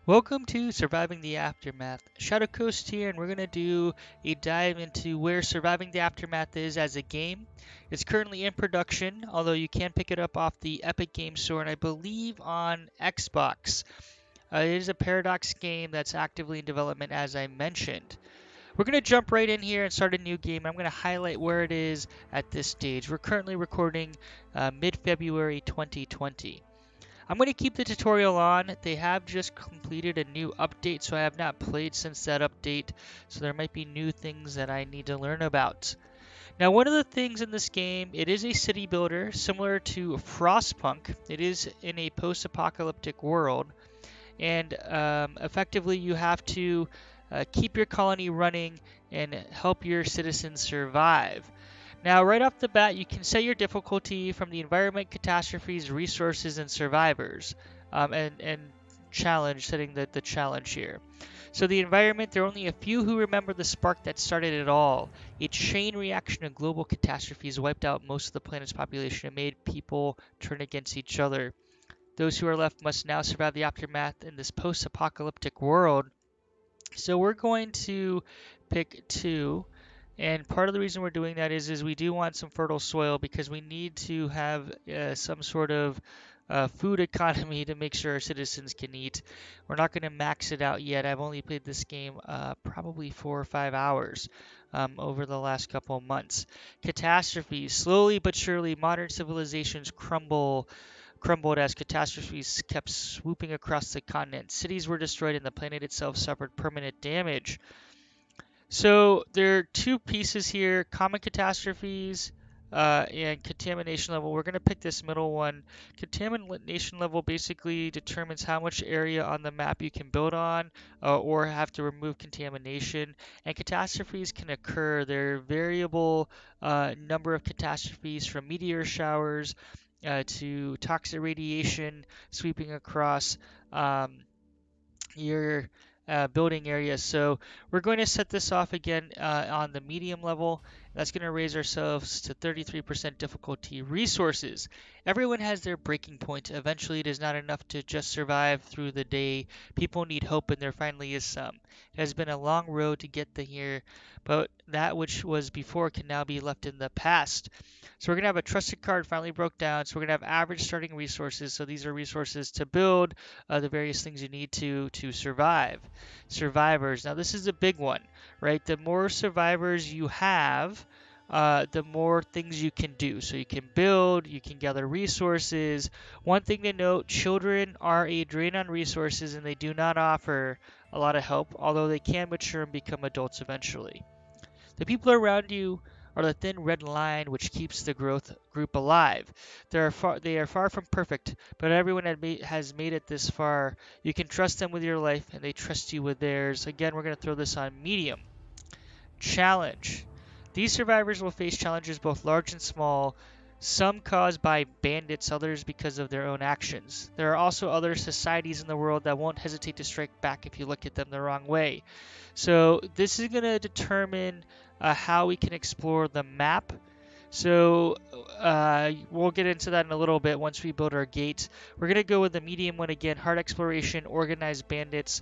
Welcome to Surviving the Aftermath. Shadow Coast here, and we're going to do a dive into where Surviving the Aftermath is as a game. It's currently in production, although you can pick it up off the Epic Game Store and I believe on Xbox. It is a Paradox game that's actively in development, as I mentioned. We're going to jump right in here and start a new game. I'm going to highlight where it is at this stage. We're currently recording mid-February 2020. I'm going to keep the tutorial on. They have just completed a new update, so I have not played since that update, so there might be new things that I need to learn about. Now, one of the things in this game, it is a city builder similar to Frostpunk. It is in a post-apocalyptic world, and effectively you have to keep your colony running and help your citizens survive. Now, right off the bat, you can set your difficulty from the environment, catastrophes, resources, and survivors, and challenge, setting the challenge here. So the environment, there are only a few who remember the spark that started it all. A chain reaction of global catastrophes wiped out most of the planet's population and made people turn against each other. Those who are left must now survive the aftermath in this post-apocalyptic world. So we're going to pick two. And part of the reason we're doing that is we do want some fertile soil because we need to have some sort of food economy to make sure our citizens can eat. We're not going to max it out yet. I've only played this game probably 4 or 5 hours over the last couple of months. Catastrophes. Slowly but surely, modern civilizations crumbled as catastrophes kept swooping across the continent. Cities were destroyed and the planet itself suffered permanent damage. So there are two pieces here, common catastrophes and contamination level. We're going to pick this middle one. Contamination level basically determines how much area on the map you can build on or have to remove contamination. And catastrophes can occur. There are variable number of catastrophes from meteor showers to toxic radiation sweeping across your building area. So we're going to set this off again on the medium level. That's going to raise ourselves to 33% difficulty. Resources. Everyone has their breaking point. Eventually, it is not enough to just survive through the day. People need hope, and there finally is some. It has been a long road to get here, but that which was before can now be left in the past. So we're going to have a trusted card finally broke down. So we're going to have average starting resources. So these are resources to build the various things you need to survive. Survivors. Now this is a big one, right? The more survivors you have, the more things you can do. So you can build, you can gather resources. One thing to note, children are a drain on resources and they do not offer a lot of help, although they can mature and become adults eventually. The people around you are the thin red line which keeps the growth group alive. They are far from perfect, but everyone has made it this far. You can trust them with your life, and they trust you with theirs. Again, we're going to throw this on medium. Challenge. These survivors will face challenges both large and small, some caused by bandits, others because of their own actions. There are also other societies in the world that won't hesitate to strike back if you look at them the wrong way. So this is going to determine how we can explore the map. So we'll get into that in a little bit once we build our gate. We're going to go with the medium one again, hard exploration, organized bandits.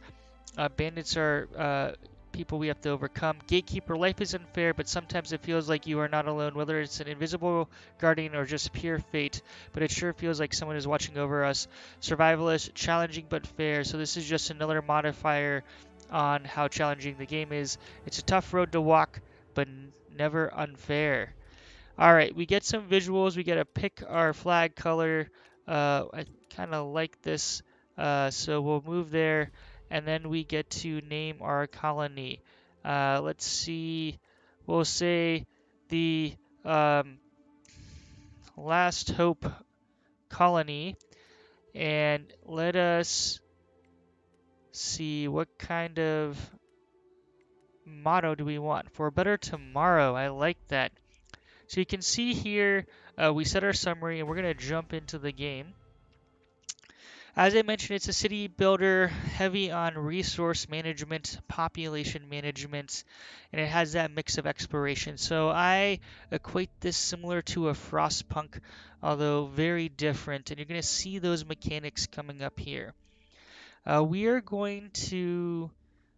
Bandits are people we have to overcome. Gatekeeper, life is unfair, but sometimes it feels like you are not alone, whether it's an invisible guardian or just pure fate, but it sure feels like someone is watching over us. Survivalist, challenging but fair. So this is just another modifier on how challenging the game is. It's a tough road to walk, but never unfair. All right, we get some visuals. We get to pick our flag color. I kind of like this, so we'll move there, and then we get to name our colony. Let's see. We'll say the Last Hope colony, and let us see what kind of motto do we want. For a better tomorrow. I like that. So you can see here, we set our summary and we're going to jump into the game. As I mentioned, it's a city builder heavy on resource management, population management, and it has that mix of exploration. So I equate this similar to a Frostpunk, although very different, and you're going to see those mechanics coming up here. We are going to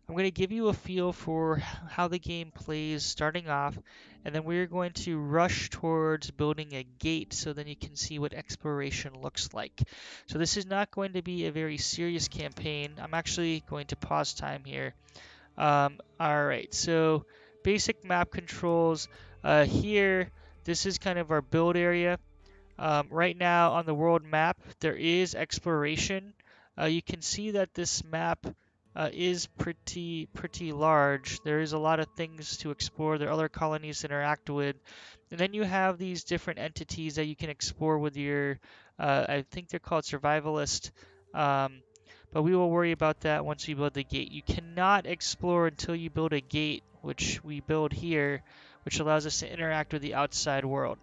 I'm going to give you a feel for how the game plays starting off, and then we're going to rush towards building a gate so then you can see what exploration looks like. So this is not going to be a very serious campaign. I'm actually going to pause time here. All right, so basic map controls. Here, this is kind of our build area. Right now on the world map, there is exploration. You can see that this map is pretty large. There is a lot of things to explore. There are other colonies to interact with. And then you have these different entities that you can explore with your, I think they're called survivalist. Um, but we will worry about that once we build the gate. You cannot explore until you build a gate, which we build here, which allows us to interact with the outside world.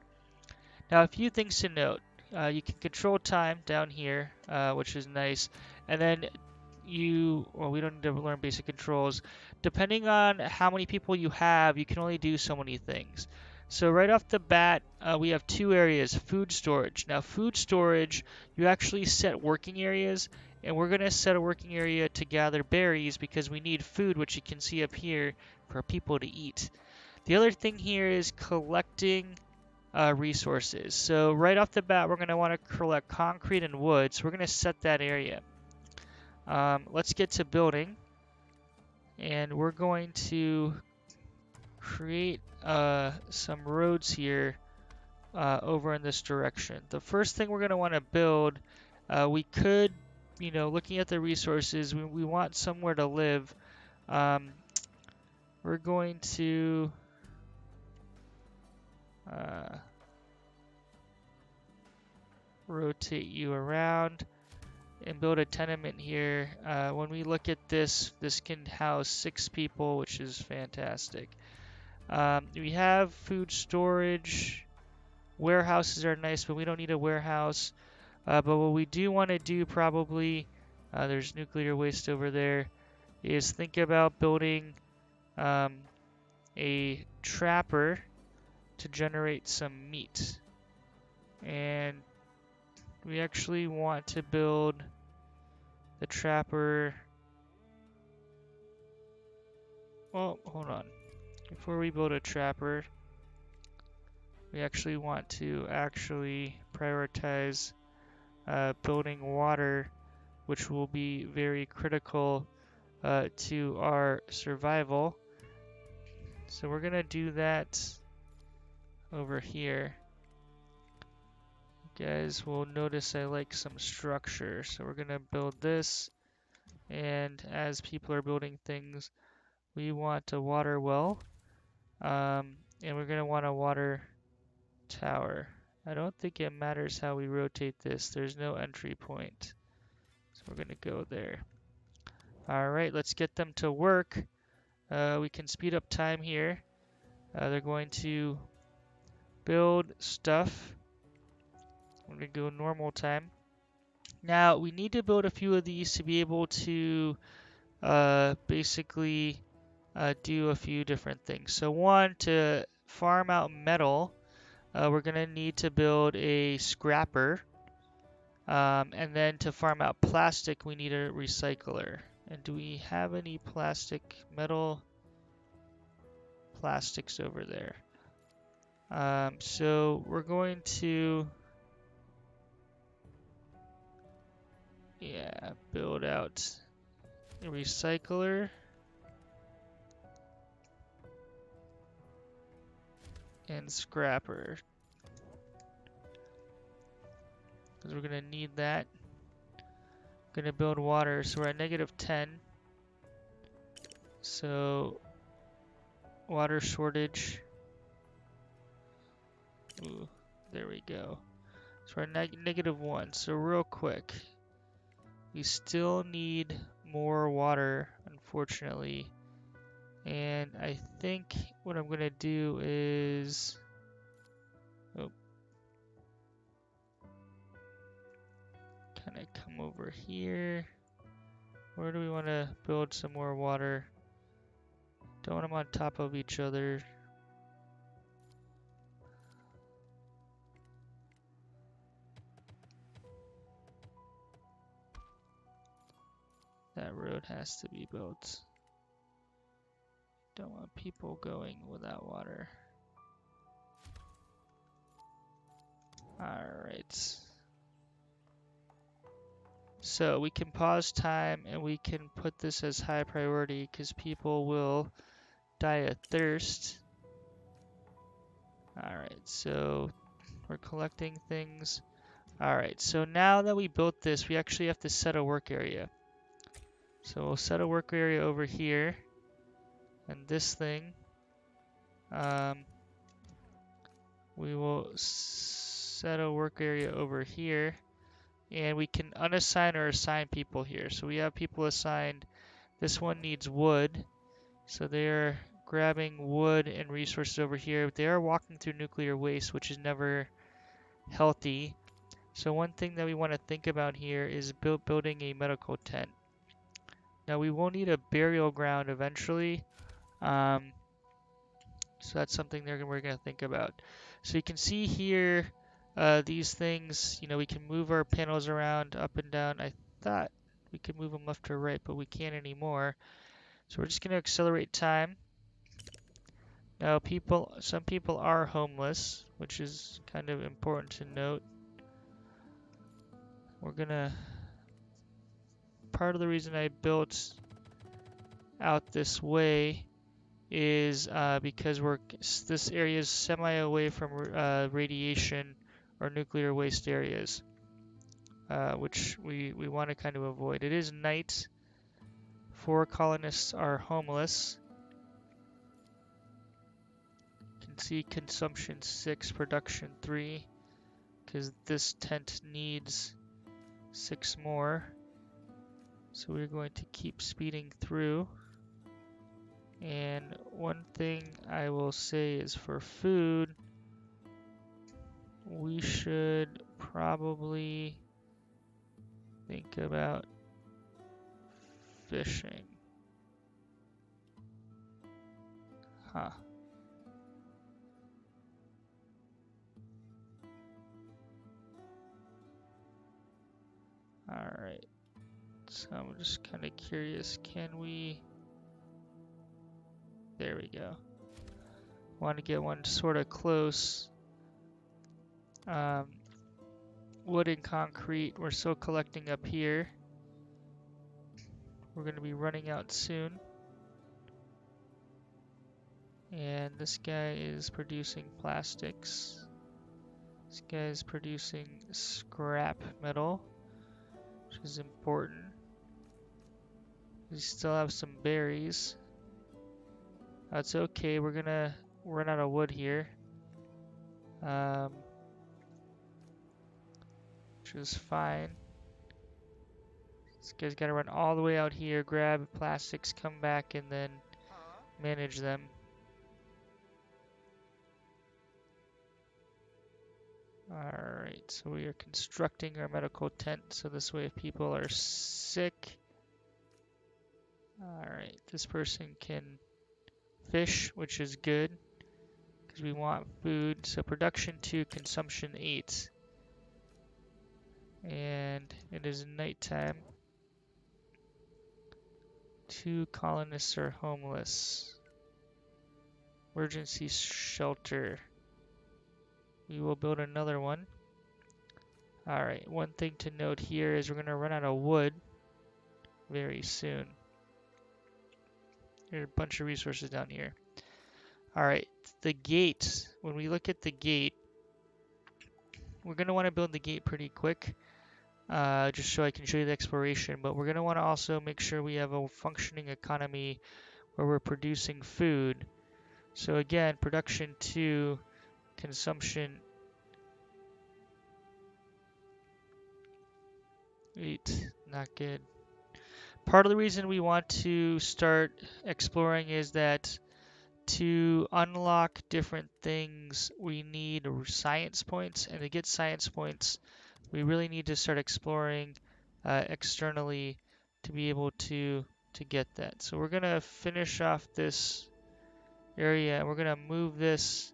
Now, a few things to note. You can control time down here, which is nice. And then well, we don't need to learn basic controls. Depending on how many people you have, you can only do so many things. So right off the bat, we have two areas, food storage. Now, food storage, you actually set working areas, and we're going to set a working area to gather berries because we need food, which you can see up here, for people to eat. The other thing here is collecting resources. So right off the bat, we're going to want to collect concrete and wood. So we're going to set that area. Let's get to building. And we're going to create some roads here over in this direction. The first thing we're going to want to build, we could, looking at the resources, we want somewhere to live. We're going to rotate you around and build a tenement here. When we look at this, this can house 6 people, which is fantastic. We have food storage. Warehouses are nice, but we don't need a warehouse. But what we do want to do probably, there's nuclear waste over there, is think about building a trapper to generate some meat. And we actually want to build the trapper. Well, hold on. Before we build a trapper, we actually want to prioritize building water, which will be very critical to our survival. So we're going to do that over here. You guys will notice I like some structure. So we're going to build this. And as people are building things, we want a water well. And we're going to want a water tower. I don't think it matters how we rotate this. There's no entry point. So we're going to go there. Alright, let's get them to work. We can speed up time here. They're going to build stuff. I'm going to go normal time. Now, we need to build a few of these to be able to basically do a few different things. So one, to farm out metal, we're going to need to build a scrapper. And then to farm out plastic, we need a recycler. And do we have any metal plastics over there? So we're going to, build out a recycler. And scrapper. Because we're going to need that. Going to build water, so we're at -10. So water shortage. Ooh, there we go. So we're at -1. So real quick, we still need more water, unfortunately. And I think what I'm gonna do is, kind of come over here. Where do we want to build some more water? Don't want them on top of each other. That road has to be built. Don't want people going without water. Alright. So we can pause time and we can put this as high priority because people will die of thirst. Alright, so we're collecting things. Alright, so now that we built this, we actually have to set a work area. So we'll set a work area over here. And this thing, we will set a work area over here. And we can unassign or assign people here. So we have people assigned. This one needs wood. So they're grabbing wood and resources over here. They are walking through nuclear waste, which is never healthy. So one thing that we want to think about here is building a medical tent. Now we will need a burial ground eventually. So that's something we're going to think about. So you can see here these things, we can move our panels around up and down. I thought we could move them left or right, but we can't anymore. So we're just going to accelerate time. Now some people are homeless, which is kind of important to note. Part of the reason I built out this way is because this area is semi away from radiation or nuclear waste areas, which we want to kind of avoid. It is night. 4 colonists are homeless. You can see consumption 6, production 3, because this tent needs 6 more. So we're going to keep speeding through. And one thing I will say is for food, we should probably think about fishing. Huh. Alright. So I'm just kind of curious, can we... There we go. Want to get one sort of close. Wood and concrete, we're still collecting up here. We're going to be running out soon. And this guy is producing plastics. This guy is producing scrap metal, which is important. We still have some berries. That's okay, we're gonna run out of wood here. Which is fine. This guy's gotta run all the way out here, grab plastics, come back, and then manage them. Alright, so we are constructing our medical tent, so this way if people are sick... Alright, this person can fish, which is good, because we want food. So production 2, consumption 8. And it is nighttime. 2 colonists are homeless. Emergency shelter. We will build another one. Alright, one thing to note here is we're going to run out of wood very soon. There are a bunch of resources down here. Alright, the gate. When we look at the gate, we're going to want to build the gate pretty quick. Just so I can show you the exploration. But we're going to want to also make sure we have a functioning economy where we're producing food. So again, production 2, consumption 8, not good. Part of the reason we want to start exploring is that to unlock different things, we need science points, and to get science points, we really need to start exploring externally to be able to get that. So we're going to finish off this area, and we're going to move this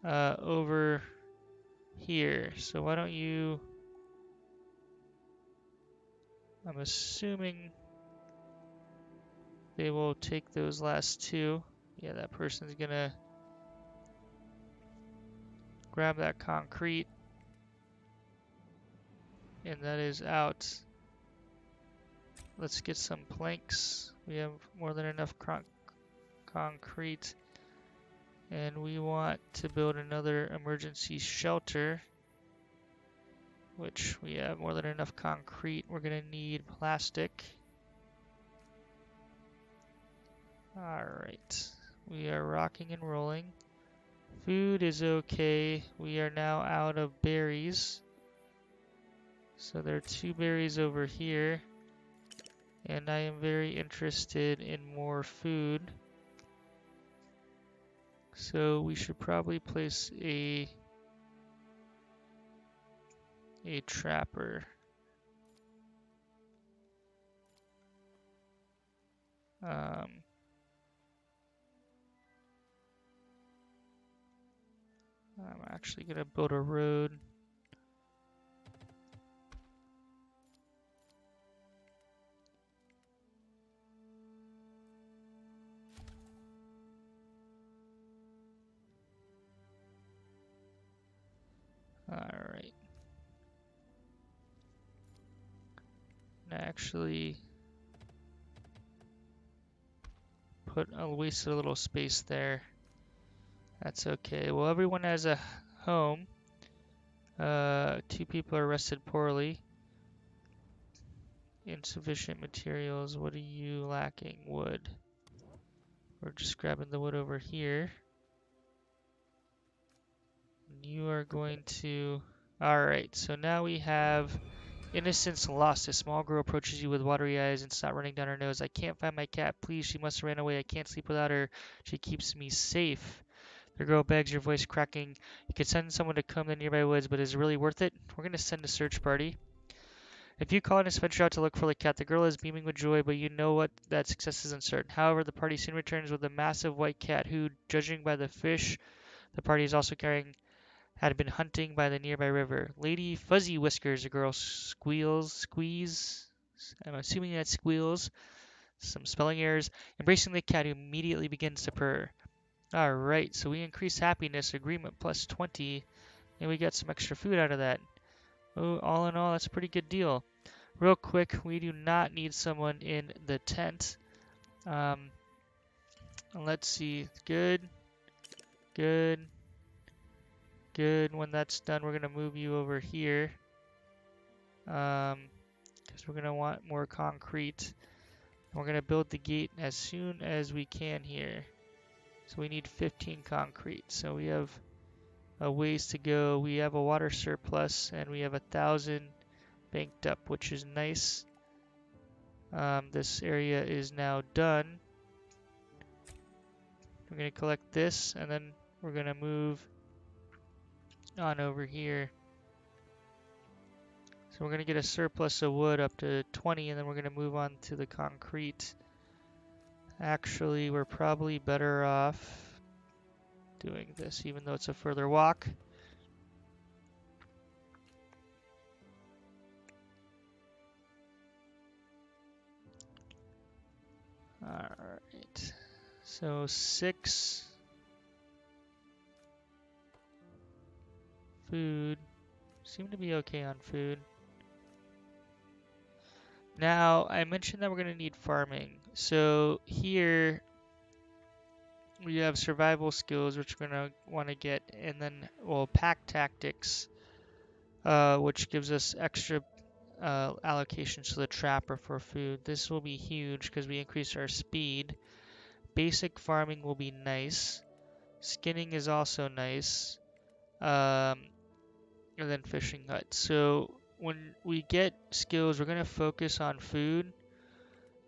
over here. So why don't you... I'm assuming They will take those last two. Yeah, that person's gonna grab that concrete, and that is out. Let's get some planks. We have more than enough concrete, and we want to build another emergency shelter, which we have more than enough concrete. We're gonna need plastic. Alright, we are rocking and rolling. Food is okay. We are now out of berries. So there are 2 berries over here. And I am very interested in more food. So we should probably place a trapper. I'm actually gonna build a road. Alright. Actually wasted a little space there. That's okay. Well, everyone has a home. 2 people are arrested poorly. Insufficient materials. What are you lacking? Wood. We're just grabbing the wood over here. You are going to... Alright, so now we have innocence lost. A small girl approaches you with watery eyes and snot running down her nose. I can't find my cat. Please, she must have ran away. I can't sleep without her. She keeps me safe. The girl begs, your voice cracking. You could send someone to comb the nearby woods, but is it really worth it? We're going to send a search party. If you call an inspector out to look for the cat, the girl is beaming with joy, but you know what that success is uncertain. However, the party soon returns with a massive white cat who, judging by the fish the party is also carrying, had been hunting by the nearby river. Lady Fuzzy Whiskers, the girl squeeze. I'm assuming that squeals. Some spelling errors. Embracing the cat, who immediately begins to purr. Alright, so we increase happiness, agreement plus 20, and we got some extra food out of that. Oh, all in all, that's a pretty good deal. Real quick, we do not need someone in the tent. Let's see. Good. Good. Good. When that's done, we're going to move you over here. Because we're going to want more concrete. We're going to build the gate as soon as we can here. So we need 15 concrete. So we have a ways to go. We have a water surplus, and we have 1,000 banked up, which is nice. This area is now done. We're going to collect this, and then we're going to move on over here. So we're going to get a surplus of wood up to 20, and then we're going to move on to the concrete. Actually, we're probably better off doing this, even though it's a further walk. Alright, so 6 food. Seem to be okay on food. Now, I mentioned that we're going to need farming. So here we have survival skills, which we're going to want to get, and then, well, pack tactics, which gives us extra allocations to the trapper for food. This will be huge because we increase our speed. Basic farming will be nice. Skinning is also nice. And then fishing hut. So when we get skills, we're going to focus on food.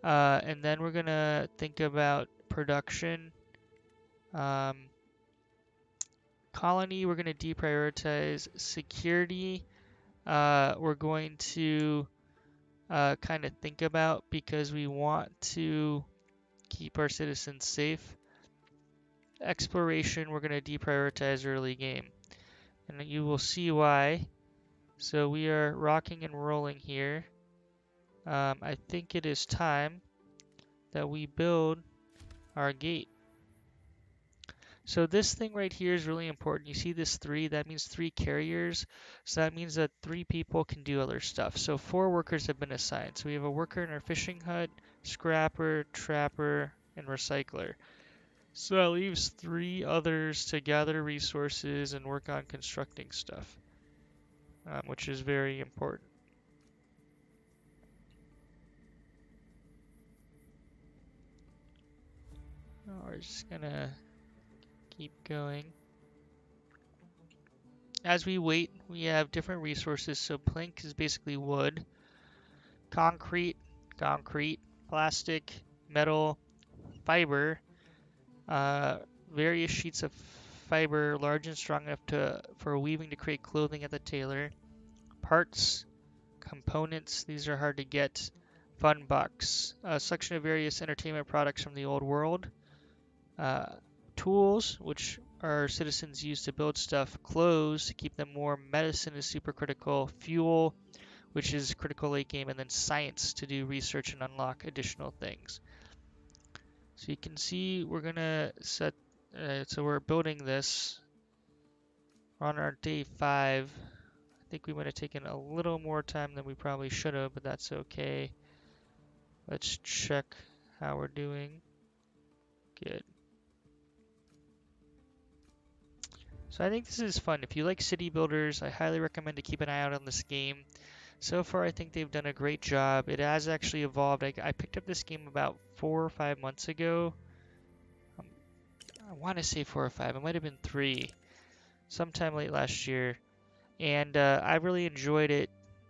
And then we're going to think about production. Colony, we're going to deprioritize. Security, we're going to kind of think about because we want to keep our citizens safe. Exploration, we're going to deprioritize early game. And you will see why. So we are rocking and rolling here. I think it is time that we build our gate. So this thing right here is really important. You see this 3? That means 3 carriers. So that means that 3 people can do other stuff. So 4 workers have been assigned. So we have a worker in our fishing hut, scrapper, trapper, and recycler. So that leaves 3 others to gather resources and work on constructing stuff, which is very important. We're just gonna keep going. As we wait, we have different resources. So plank is basically wood, concrete, plastic, metal, fiber, various sheets of fiber large and strong enough for weaving to create clothing at the tailor, parts, components, these are hard to get, fun box, a section of various entertainment products from the old world, uh, tools, which our citizens use to build stuff, clothes to keep them warm, medicine is super critical, fuel, which is critical late game, and then science to do research and unlock additional things. So you can see we're gonna set, so we're building this. We're on our day 5. I think we might have taken a little more time than we probably should have, but that's okay. Let's check how we're doing. Good. So I think this is fun. If you like city builders, I highly recommend to keep an eye out on this game. So far, I think they've done a great job. It has actually evolved. I picked up this game about 4 or 5 months ago. I want to say 4 or 5. It might have been 3, sometime late last year. And I really enjoyed it.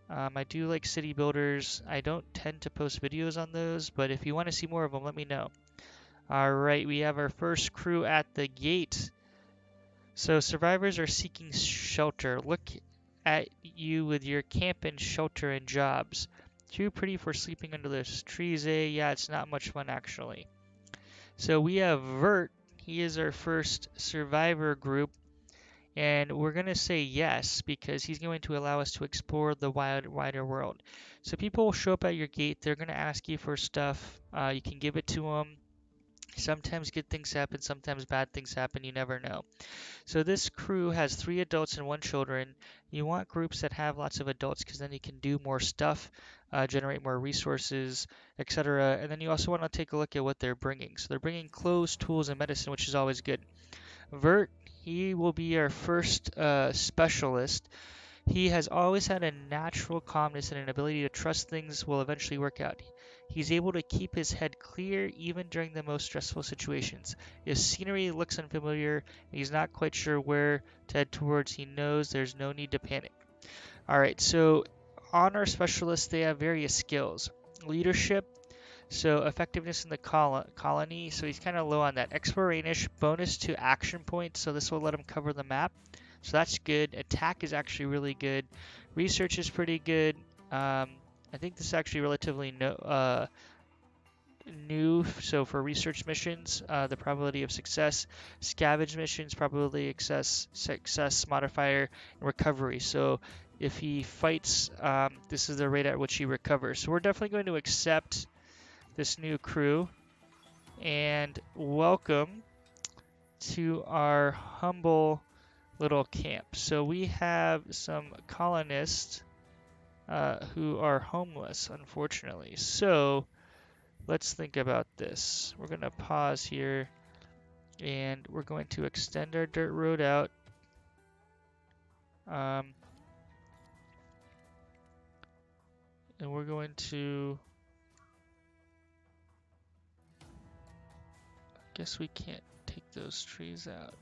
I do like city builders. I don't tend to post videos on those, but if you want to see more of them, let me know. All right, we have our first crew at the gate. So survivors are seeking shelter. Look at you with your camp and shelter and jobs. Too pretty for sleeping under the trees, eh? Yeah, it's not much fun actually. So we have Vert. He is our first survivor group. And we're going to say yes because he's going to allow us to explore the wider world. So people will show up at your gate. They're going to ask you for stuff. You can give it to them. Sometimes good things happen, sometimes bad things happen. You never know. So this crew has 3 adults and 1 children. You want groups that have lots of adults because then you can do more stuff, generate more resources, etc. And then you also want to take a look at what they're bringing. So they're bringing clothes, tools, and medicine, which is always good. Vert, he will be our first specialist. He has always had a natural calmness and an ability to trust things will eventually work out. He's able to keep his head clear even during the most stressful situations. If scenery looks unfamiliar and he's not quite sure where to head towards, he knows there's no need to panic. Alright, so on our specialists, they have various skills. Leadership, so effectiveness in the colony, so he's kind of low on that. Exploration, bonus to action points, so this will let him cover the map. So that's good. Attack is actually really good. Research is pretty good. I think this is actually relatively new. So for research missions, the probability of success, scavenge missions, probability of success modifier, and recovery. So if he fights, this is the rate at which he recovers. So we're definitely going to accept this new crew and welcome to our humble little camp. So we have some colonists who are homeless, unfortunately. So let's think about this. We're going to pause here and we're going to extend our dirt road out. And we're going to, I guess we can't take those trees out.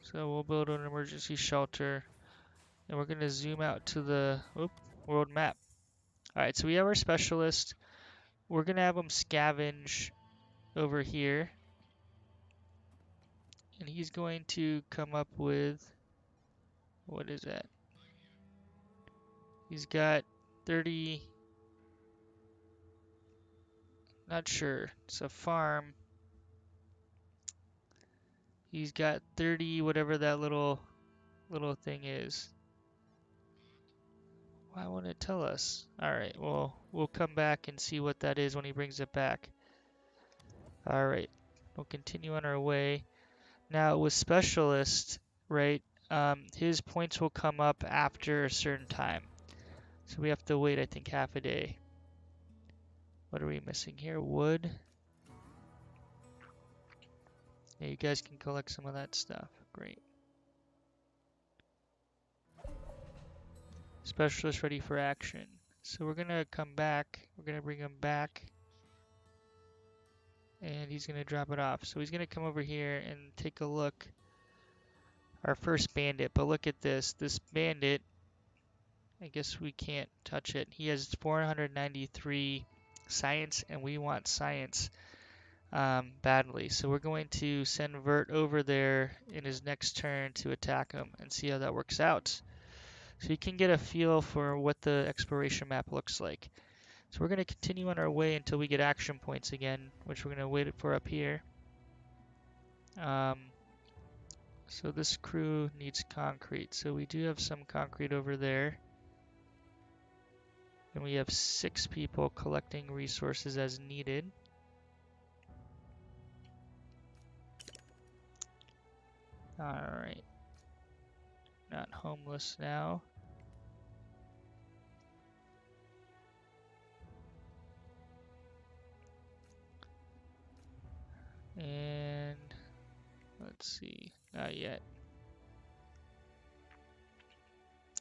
So we'll build an emergency shelter and we're going to zoom out to the world map. Alright, so we have our specialist. We're going to have him scavenge over here. And he's going to come up with, what is that? He's got 30, not sure, it's a farm. He's got 30, whatever that little thing is. Why won't it tell us? Alright, well, we'll come back and see what that is when he brings it back. Alright, we'll continue on our way. Now, with Specialist, right, his points will come up after a certain time. So we have to wait, I think, half a day. What are we missing here? Wood. Yeah, you guys can collect some of that stuff. Great. Specialist ready for action. So we're gonna come back. We're gonna bring him back. And he's gonna drop it off. So he's gonna come over here and take a look. Our first bandit, but look at this. This bandit, I guess we can't touch it. He has 493 science, and we want science badly. So we're going to send Vert over there in his next turn to attack him and see how that works out. So you can get a feel for what the exploration map looks like. So we're going to continue on our way until we get action points again, which we're going to wait for up here. So this crew needs concrete. So we do have some concrete over there. And we have 6 people collecting resources as needed. Alright. Not homeless now. And let's see. Not yet.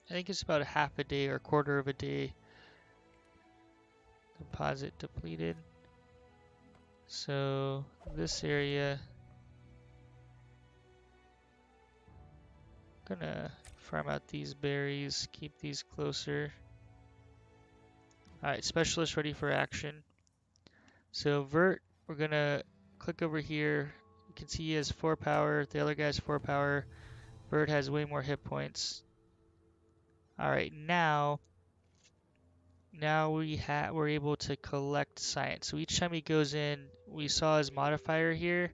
I think it's about a half a day or a quarter of a day. Deposit depleted. So this area, gonna farm out these berries, keep these closer. Alright, specialist ready for action. So Vert, we're gonna click over here. You can see he has 4 power, the other guy has 4 power. Vert has way more hit points. Alright, now we're able to collect science. So each time he goes in, we saw his modifier here.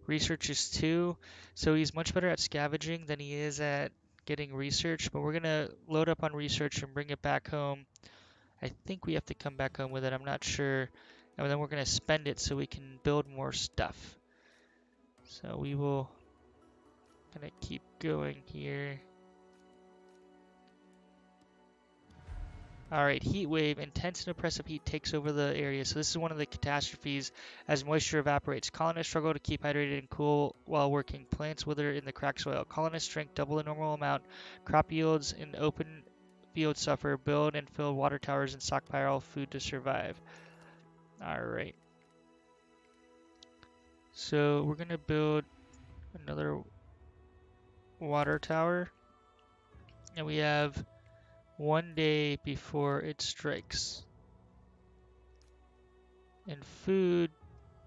Research is 2. So he's much better at scavenging than he is at getting research. But we're going to load up on research and bring it back home. I think we have to come back home with it. I'm not sure. And then we're going to spend it so we can build more stuff. So we will kind of keep going here. Alright, heat wave. Intense and oppressive heat takes over the area. So this is one of the catastrophes as moisture evaporates. Colonists struggle to keep hydrated and cool while working. Plants wither in the cracked soil. Colonists drink double the normal amount. Crop yields in open fields suffer. Build and fill water towers and stockpile food to survive. Alright. So we're going to build another water tower. And we have 1 day before it strikes. And food,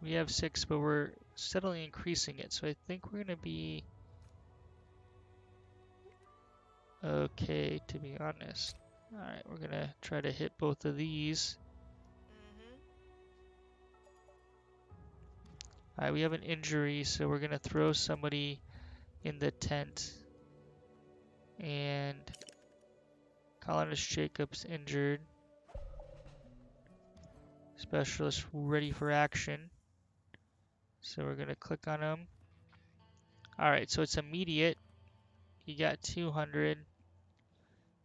we have 6, but we're steadily increasing it. So I think we're going to be okay, to be honest. Alright, we're going to try to hit both of these. Alright, we have an injury, so we're going to throw somebody in the tent. And Colonist Jacob's injured. Specialist ready for action. So we're going to click on him. Alright, so it's immediate. He got 200,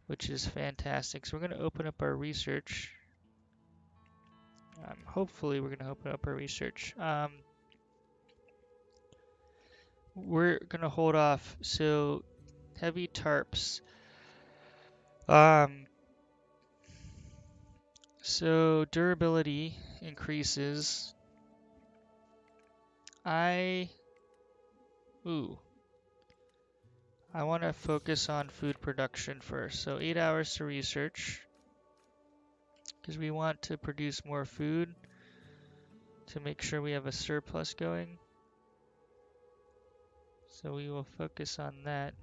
which is fantastic. So we're going to open up our research. Hopefully we're going to open up our research. We're going to hold off. So heavy tarps. So durability increases. I want to focus on food production first. So 8 hours to research, because we want to produce more food to make sure we have a surplus going. So we will focus on that.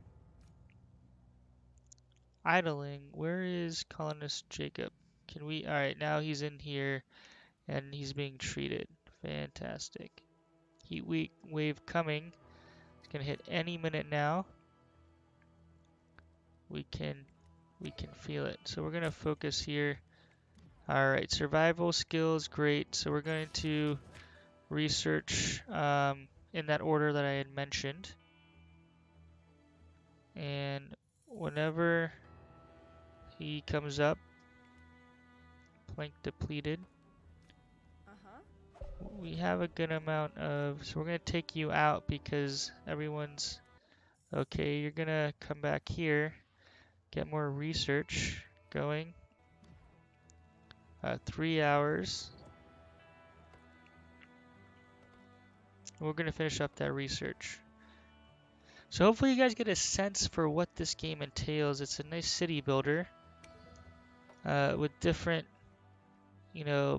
Idling, where is colonist Jacob? Can we, alright, now he's in here and he's being treated. Fantastic. Heat wave coming. It's gonna hit any minute now. We can we can feel it. So we're gonna focus here. All right, survival skills, great. So we're going to research in that order that I had mentioned. And whenever he comes up, plank depleted, we have a good amount of, so we're going to take you out because everyone's okay. You're going to come back here, get more research going. 3 hours. We're going to finish up that research. So hopefully you guys get a sense for what this game entails. It's a nice city builder with different,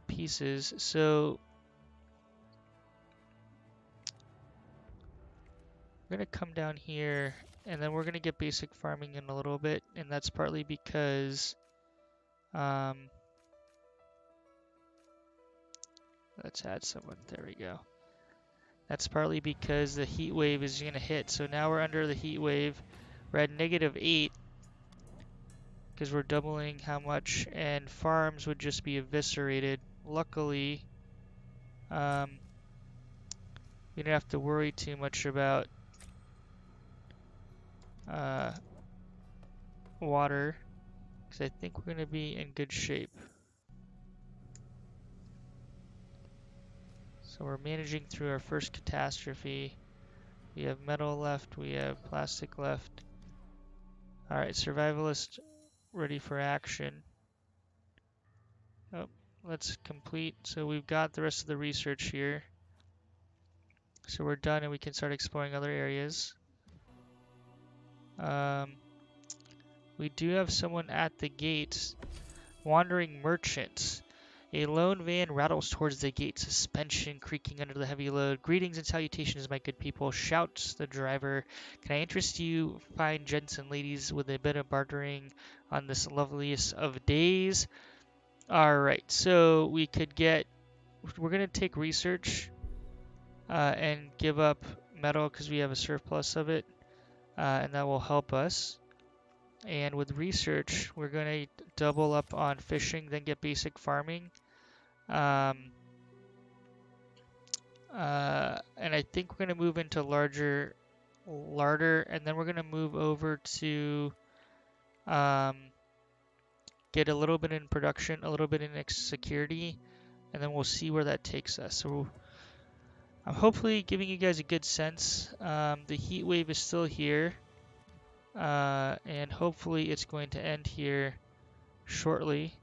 pieces. So we're going to come down here and then we're going to get basic farming in a little bit. And that's partly because, let's add someone. There we go. That's partly because the heat wave is going to hit. So now we're under the heat wave. We're at -8 because we're doubling how much, and farms would just be eviscerated. Luckily, we don't have to worry too much about water because I think we're going to be in good shape. So we're managing through our first catastrophe. We have metal left, we have plastic left. Alright, survivalist ready for action. Oh, let's complete. So we've got the rest of the research here. So we're done and we can start exploring other areas. We do have someone at the gates. Wandering merchants. A lone van rattles towards the gate, suspension creaking under the heavy load. Greetings and salutations, my good people, shouts the driver. Can I interest you, fine gents and ladies, with a bit of bartering on this loveliest of days? Alright, so we're going to take research and give up metal because we have a surplus of it, and that will help us. And with research, we're going to double up on fishing, then get basic farming. And I think we're going to move into larger larder, and then we're going to move over to get a little bit in production, a little bit in security, and then we'll see where that takes us. So I'm hopefully giving you guys a good sense. The heat wave is still here, and hopefully it's going to end here shortly.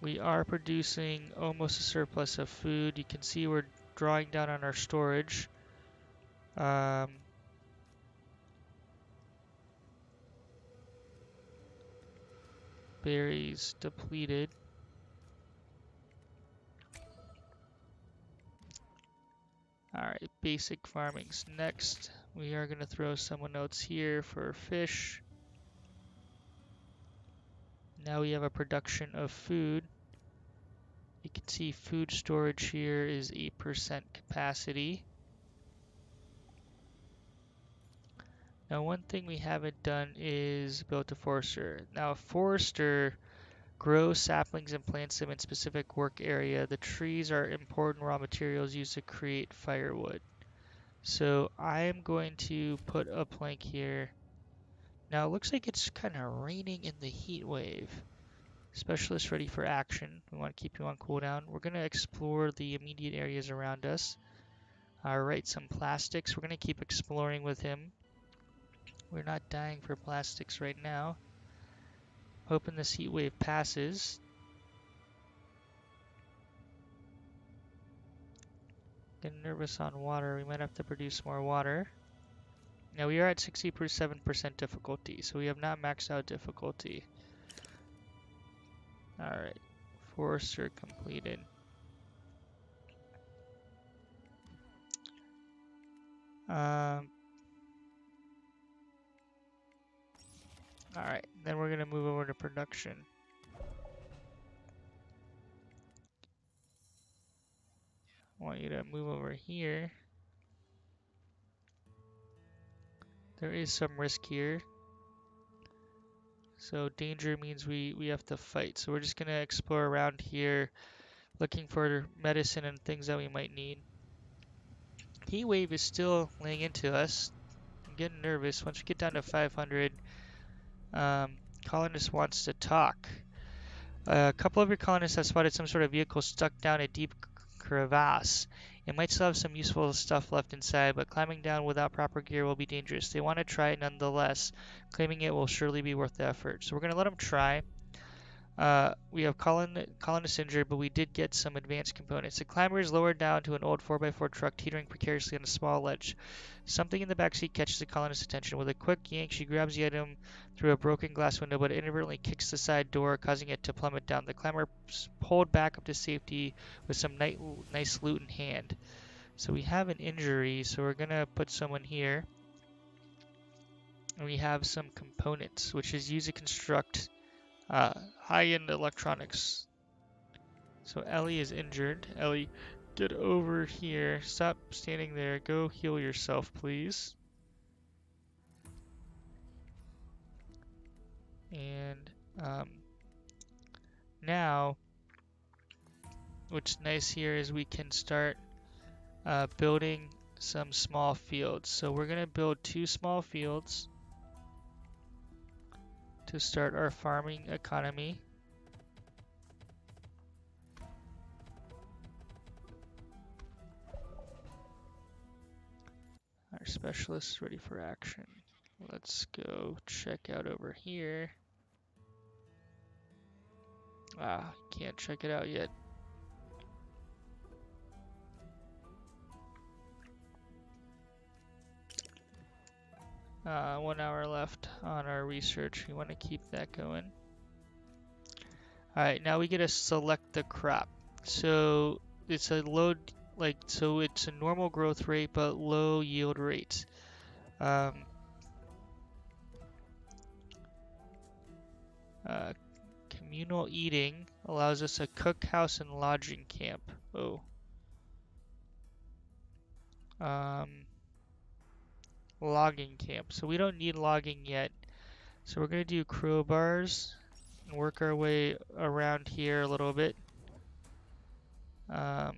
We are producing almost a surplus of food. You can see we're drawing down on our storage. Berries depleted. Alright, basic farming's next. We are going to throw someone else here for fish. Now we have a production of food. You can see food storage here is 8% capacity. Now one thing we haven't done is built a forester. Now a forester grows saplings and plants them in specific work area. The trees are important raw materials used to create firewood. So I am going to put a plank here. Now it looks like it's kind of raining in the heat wave. Specialist ready for action. We want to keep you on cooldown. We're going to explore the immediate areas around us. Alright, some plastics. We're going to keep exploring with him. We're not dying for plastics right now. Hoping this heat wave passes. Getting nervous on water. We might have to produce more water. Now we are at 67% difficulty, so we have not maxed out difficulty. Alright, forester completed. Alright, then we're going to move over to production. I want you to move over here. There is some risk here. So danger means we have to fight. So we're just gonna explore around here, looking for medicine and things that we might need. Heat wave is still laying into us. I'm getting nervous. Once we get down to 500, colonist wants to talk. A couple of your colonists have spotted some sort of vehicle stuck down a deep crevasse. It might still have some useful stuff left inside, but climbing down without proper gear will be dangerous. They want to try it nonetheless, claiming it will surely be worth the effort. So we're going to let them try. We have colonists injured, but we did get some advanced components. The climber is lowered down to an old 4x4 truck teetering precariously on a small ledge. Something in the backseat catches the colonist's attention. With a quick yank, she grabs the item through a broken glass window, but inadvertently kicks the side door, causing it to plummet down. The climber pulled back up to safety with some nice loot in hand. So we have an injury, so we're going to put someone here. And we have some components, which is used to construct high-end electronics. So Ellie is injured. Ellie, get over here. Stop standing there. Go heal yourself, please. And now, what's nice here is we can start building some small fields. So we're going to build 2 small fields to start our farming economy. Our specialist is ready for action. Let's go check out over here. Can't check it out yet. One hour left on our research. We want to keep that going. Alright, now we get to select the crop. So it's a low, so it's a normal growth rate, but low yield rate. Communal eating allows us a cookhouse and lodging camp. Oh. Logging camp. So we don't need logging yet. So we're going to do crowbars and work our way around here a little bit. So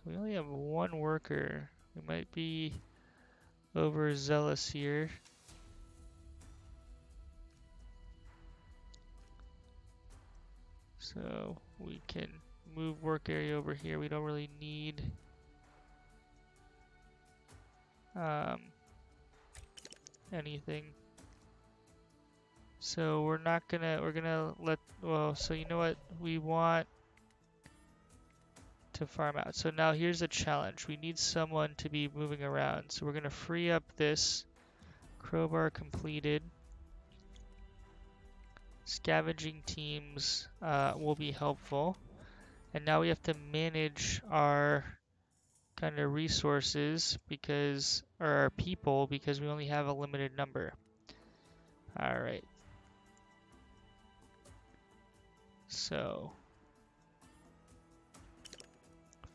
we only have 1 worker. We might be overzealous here. So we can move work area over here. We don't really need anything. So we're gonna let, well, so you know what? We want to farm out. So now here's a challenge. We need someone to be moving around. So we're gonna free up this. Crowbar completed. Scavenging teams will be helpful. And now we have to manage our kind of resources because, or our people, because we only have a limited number. Alright. So,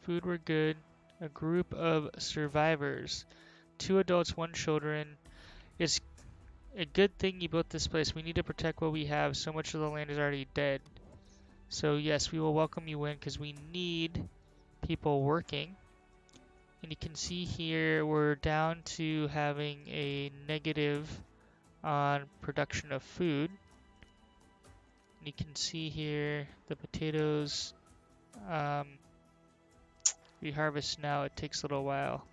food we're good. A group of survivors. 2 adults, 1 children. It's a good thing you built this place. We need to protect what we have. So much of the land is already dead. So yes, we will welcome you in because we need people working. And you can see here we're down to having a negative on production of food. And you can see here the potatoes we harvest now. It takes a little while.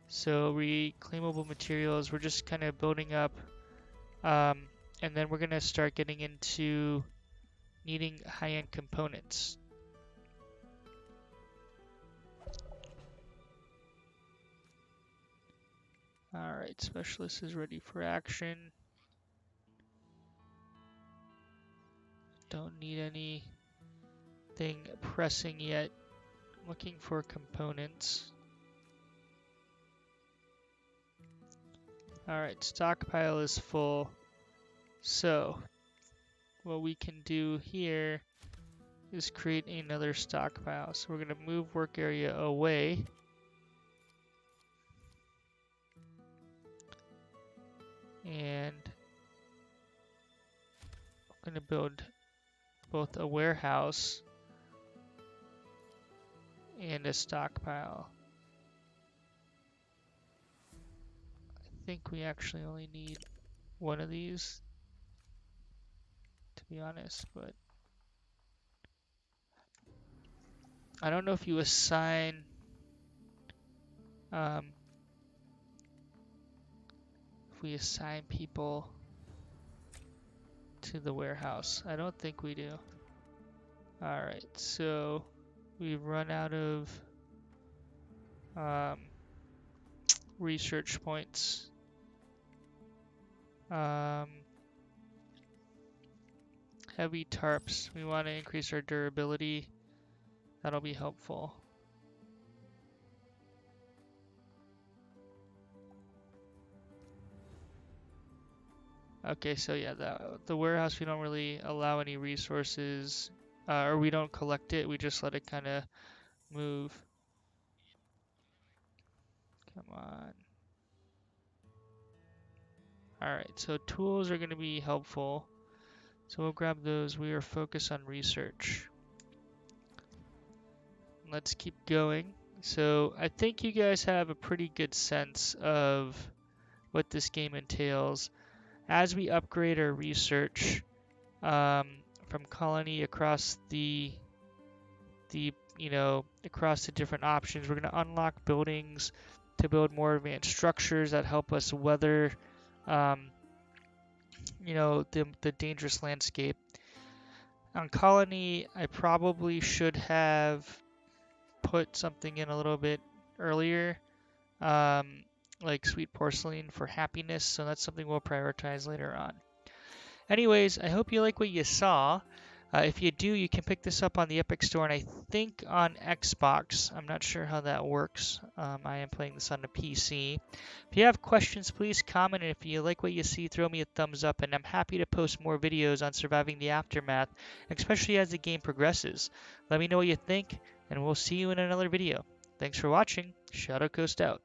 So reclaimable materials, we're just kind of building up, and then we're gonna start getting into needing high-end components. Alright, specialist is ready for action. Don't need anything pressing yet. Looking for components. Alright, stockpile is full. So, what we can do here is create another stockpile. So we're going to move work area away. And I'm going to build both a warehouse and a stockpile. I think we actually only need one of these, to be honest, but I don't know if you assign if we assign people to the warehouse. I don't think we do. Alright, so we've run out of research points. Heavy tarps. We want to increase our durability. That'll be helpful. Okay, so yeah, the warehouse, we don't really allow any resources, or we don't collect it. We just let it kind of move. Come on. Alright, so tools are going to be helpful. So we'll grab those. We are focused on research. Let's keep going. So I think you guys have a pretty good sense of what this game entails. As we upgrade our research from colony across the across the different options, we're going to unlock buildings to build more advanced structures that help us weather the dangerous landscape. On colony, I probably should have put something in a little bit earlier, like sweet porcelain for happiness, so that's something we'll prioritize later on. Anyways, I hope you like what you saw. If you do, you can pick this up on the Epic Store, and I think on Xbox. I'm not sure how that works. I am playing this on the PC. If you have questions, please comment, and if you like what you see, throw me a thumbs up, and I'm happy to post more videos on surviving the aftermath, especially as the game progresses. Let me know what you think, and we'll see you in another video. Thanks for watching. Shadow Coast out.